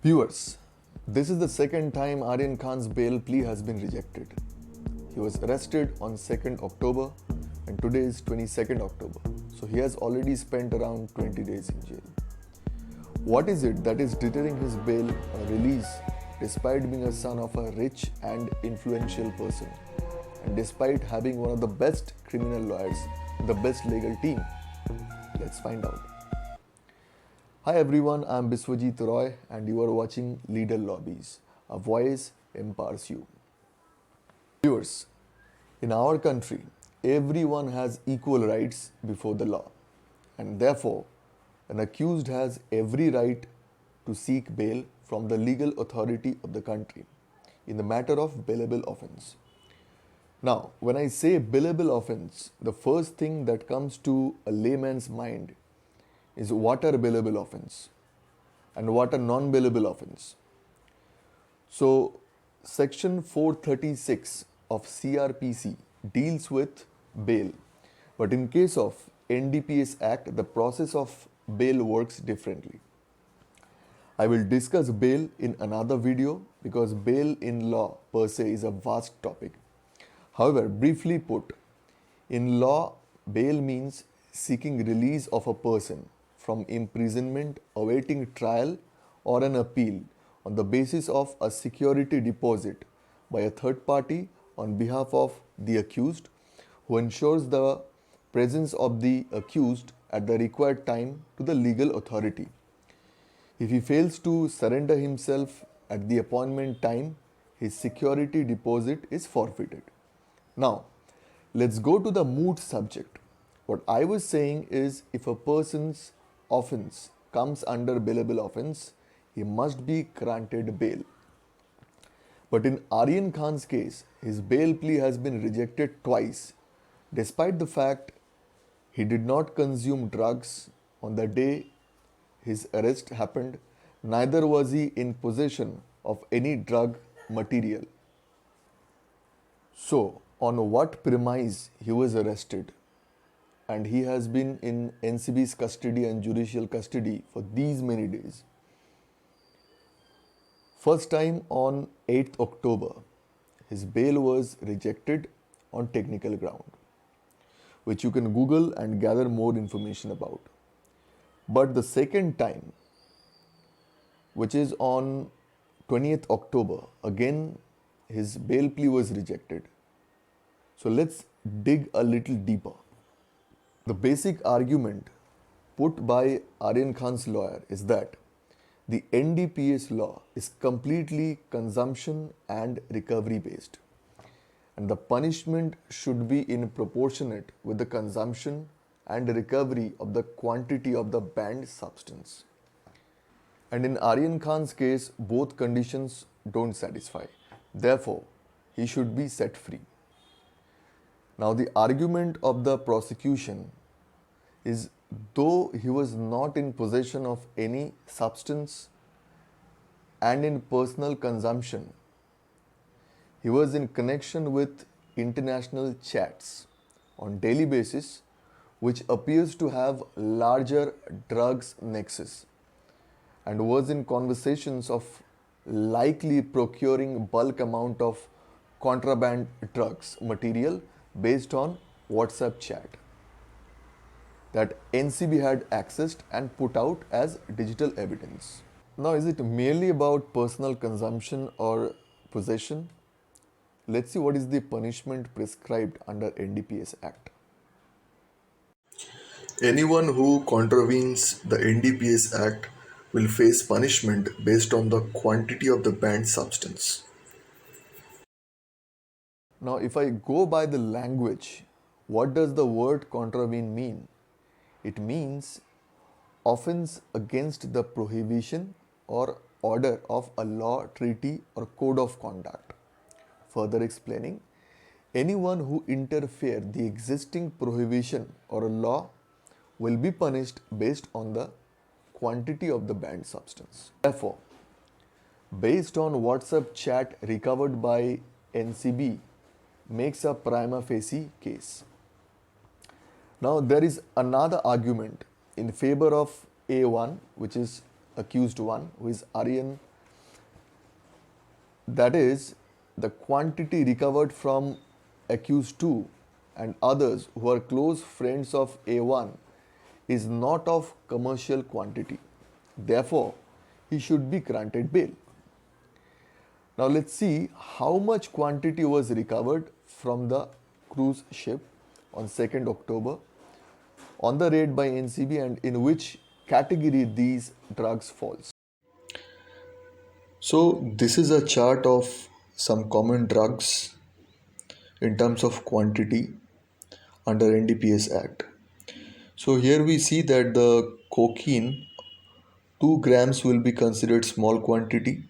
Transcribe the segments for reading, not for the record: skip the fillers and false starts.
Viewers, this is the second time Aryan Khan's bail plea has been rejected. He was arrested on 2nd October and today is 22nd October. So he has already spent around 20 days in jail. What is it that is deterring his bail or release despite being a son of a rich and influential person and despite having one of the best criminal lawyers in the best legal team? Let's find out. Hi everyone, I'm Biswajit Roy and you are watching Leader Lobbies. A voice empowers you. Viewers, in our country, everyone has equal rights before the law, and therefore, an accused has every right to seek bail from the legal authority of the country in the matter of bailable offence. Now, when I say bailable offence, the first thing that comes to a layman's mind is what are bailable offence and what are non-bailable offence. So, Section 436 of CRPC deals with bail, but in case of NDPS Act, the process of bail works differently. I will discuss bail in another video because bail in law per se is a vast topic. However, briefly put, in law, bail means seeking release of a person from imprisonment awaiting trial or an appeal on the basis of a security deposit by a third party on behalf of the accused, who ensures the presence of the accused at the required time to the legal authority. If he fails to surrender himself at the appointment time, his security deposit is forfeited. Now, let's go to the moot subject. What I was saying is if a person's offense comes under bailable offense, he must be granted bail. But in Aryan Khan's case, his bail plea has been rejected twice, despite the fact he did not consume drugs on the day his arrest happened, neither was he in possession of any drug material. So, on what premise he was arrested? And he has been in NCB's custody and judicial custody for these many days. First time on 8th October, his bail was rejected on technical ground, which you can Google and gather more information about. But the second time, which is on 20th October, again his bail plea was rejected. So let's dig a little deeper. The basic argument put by Aryan Khan's lawyer is that the NDPS law is completely consumption and recovery based, and the punishment should be in proportionate with the consumption and recovery of the quantity of the banned substance. And in Aryan Khan's case, both conditions don't satisfy. Therefore, he should be set free. Now, the argument of the prosecution is though he was not in possession of any substance and in personal consumption, he was in connection with international chats on daily basis, which appears to have larger drugs nexus, and was in conversations of likely procuring bulk amount of contraband drugs material based on WhatsApp chat that NCB had accessed and put out as digital evidence. Now, is it merely about personal consumption or possession? Let's see what is the punishment prescribed under NDPS Act. Anyone who contravenes the NDPS Act will face punishment based on the quantity of the banned substance. Now, if I go by the language, what does the word contravene mean? It means offense against the prohibition or order of a law, treaty, or code of conduct. Further explaining, anyone who interfere the existing prohibition or a law will be punished based on the quantity of the banned substance. Therefore, based on WhatsApp chat recovered by NCB makes a prima facie case. Now, there is another argument in favor of A1, which is accused one, who is Aryan That is, the quantity recovered from accused 2 and others who are close friends of A1 is not of commercial quantity. Therefore, he should be granted bail. Now let's see how much quantity was recovered from the cruise ship on 2nd October on the raid by NCB and in which category these drugs falls. So this is a chart of some common drugs in terms of quantity under NDPS Act. So here we see that the cocaine 2 grams will be considered small quantity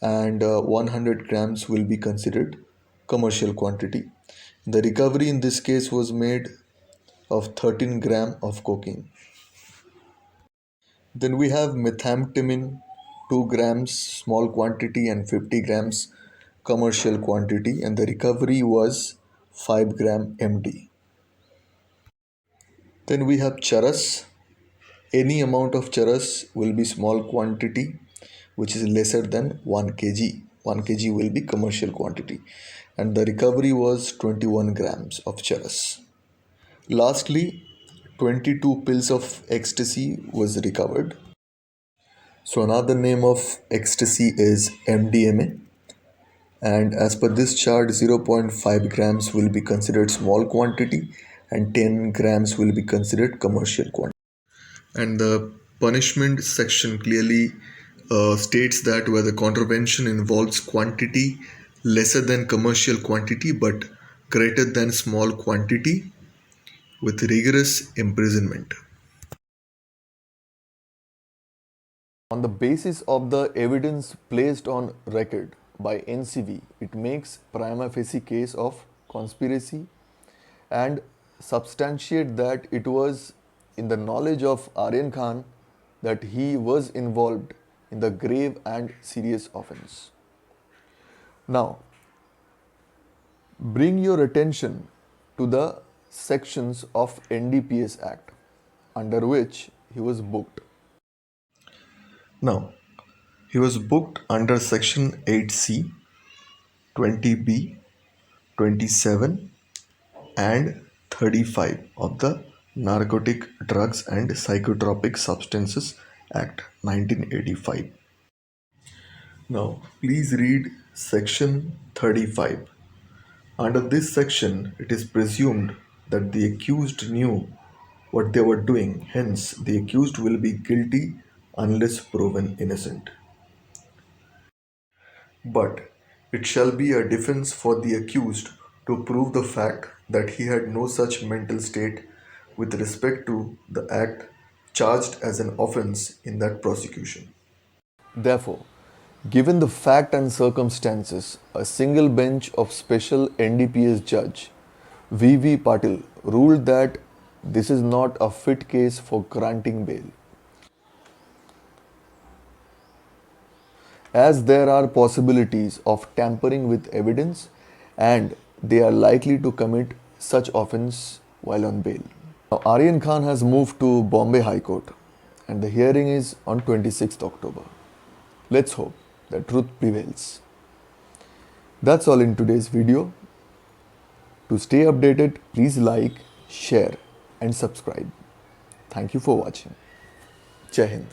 and 100 grams will be considered commercial quantity. The recovery in this case was made of 13 gram of cocaine. Then we have methamphetamine 2 grams small quantity and 50 grams commercial quantity and the recovery was 5 gram MD. Then we have charas. Any amount of charas will be small quantity which is lesser than 1 kg. 1 kg will be commercial quantity and the recovery was 21 grams of charas. Lastly, 22 pills of ecstasy was recovered. So another name of ecstasy is MDMA and as per this chart 0.5 grams will be considered small quantity and 10 grams will be considered commercial quantity. And the punishment section clearly states that where the contravention involves quantity lesser than commercial quantity but greater than small quantity with rigorous imprisonment. On the basis of the evidence placed on record by NCV, it makes prima facie case of conspiracy and substantiate that it was in the knowledge of Aryan Khan that he was involved in the grave and serious offense. Now, bring your attention to the sections of NDPS Act under which he was booked. Now, he was booked under section 8C, 20B, 27 and 35 of the Narcotic Drugs and Psychotropic Substances Act 1985. Now, please read section 35. Under this section, it is presumed that the accused knew what they were doing, hence, the accused will be guilty unless proven innocent. But it shall be a defense for the accused to prove the fact that he had no such mental state with respect to the act charged as an offense in that prosecution. Therefore, given the fact and circumstances, a single bench of special NDPS judge V.V. Patil ruled that this is not a fit case for granting bail, as there are possibilities of tampering with evidence and they are likely to commit such offence while on bail. Now, Aryan Khan has moved to Bombay High Court and the hearing is on 26th October. Let's hope the truth prevails. That's all in today's video. To stay updated, please like, share and subscribe. Thank you for watching. Jai Hind.